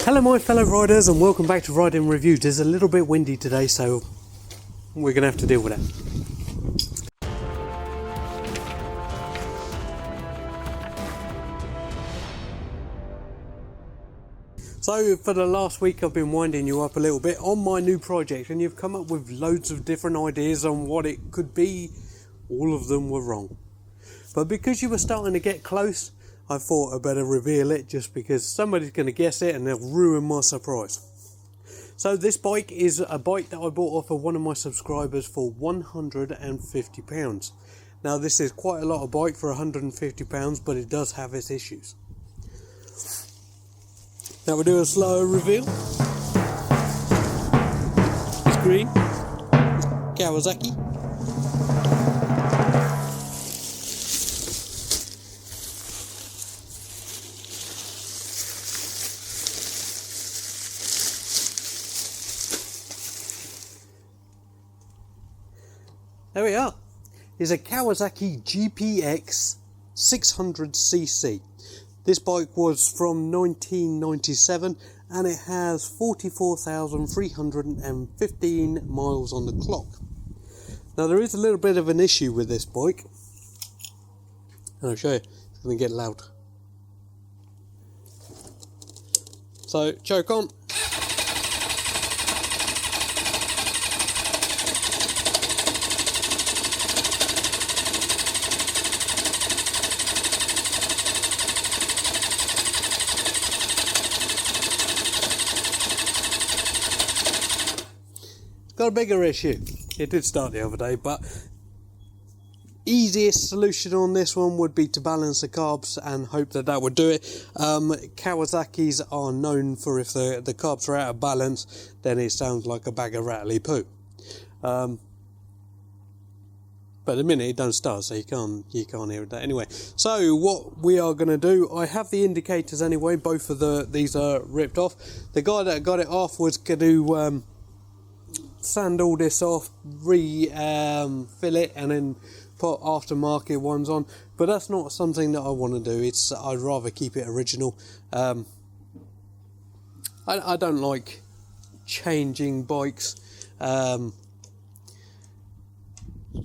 Hello my fellow riders and welcome back to Riding Reviews. It's a little bit windy today, so we're going to have to deal with it. So for the last week I've been winding you up a little bit on my new project, and you've come up with loads of different ideas on what it could be. All of them were wrong. But because you were starting to get close, I thought I'd better reveal it, just because somebody's going to guess it and they'll ruin my surprise. So this bike is a bike that I bought off of one of my subscribers for £150. Now this is quite a lot of bike for £150, but it does have its issues. Now we'll do a slow reveal. It's green. It's Kawasaki. There we are. It's a Kawasaki GPX 600cc. This bike was from 1997 and it has 44,315 miles on the clock. Now there is a little bit of an issue with this bike, and I'll show you. It's going to get loud. So choke on. Got a bigger issue. It did start the other day, but easiest solution on this one would be to balance the carbs and hope that that would do it. Kawasaki's are known for, if the carbs are out of balance, then it sounds like a bag of rattly poo. But at the minute it don't start, so you can't hear that anyway. So what we are going to do, I have the indicators anyway. Both of these are ripped off. The guy that got it off was going to sand all this off, fill it, and then put aftermarket ones on, but that's not something that I want to do. I'd rather keep it original. I don't like changing bikes to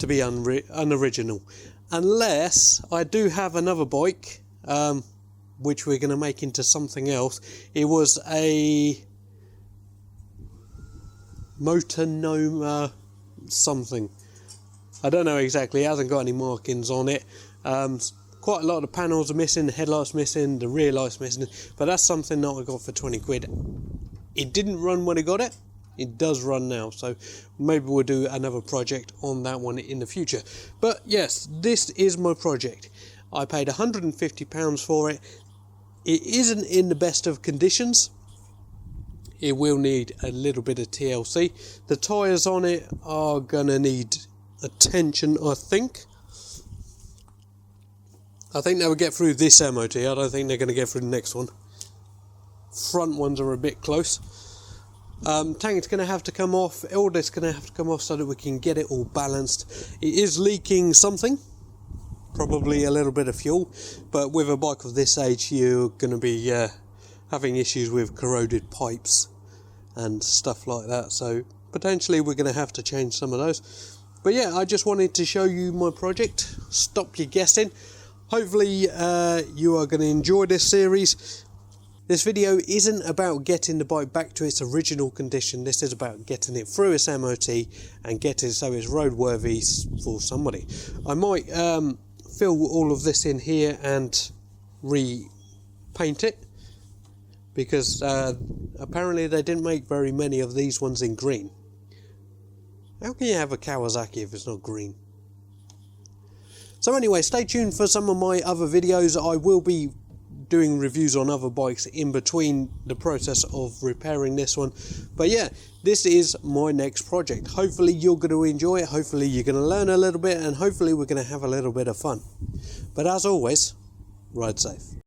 be unoriginal, unless I do have another bike which we're going to make into something else. It was a Motonoma something. I don't know exactly. It hasn't got any markings on it. Quite a lot of the panels are missing, the headlights missing, the rear lights missing, but that's something that I got for 20 quid. It didn't run when I got it. It does run now, so maybe we'll do another project on that one in the future. But yes, this is my project. I paid £150 for it. It isn't in the best of conditions. It will need a little bit of TLC. The tyres on it are going to need attention, I think. I think they will get through this MOT. I don't think they're going to get through the next one. Front ones are a bit close. Tank's going to have to come off. All this is going to have to come off so that we can get it all balanced. It is leaking something. Probably a little bit of fuel. But with a bike of this age, you're going to be having issues with corroded pipes and stuff like that, so potentially we're going to have to change some of those. But yeah, I just wanted to show you my project, stop you guessing. Hopefully you are going to enjoy this series. This video isn't about getting the bike back to its original condition. This is about getting it through its MOT and getting it so it's roadworthy for somebody. I might fill all of this in here and repaint it, because apparently they didn't make very many of these ones in green. How can you have a Kawasaki if it's not green? So anyway, stay tuned for some of my other videos. I will be doing reviews on other bikes in between the process of repairing this one. But yeah, this is my next project. Hopefully you're going to enjoy it. Hopefully you're going to learn a little bit, and hopefully we're going to have a little bit of fun. But as always, ride safe.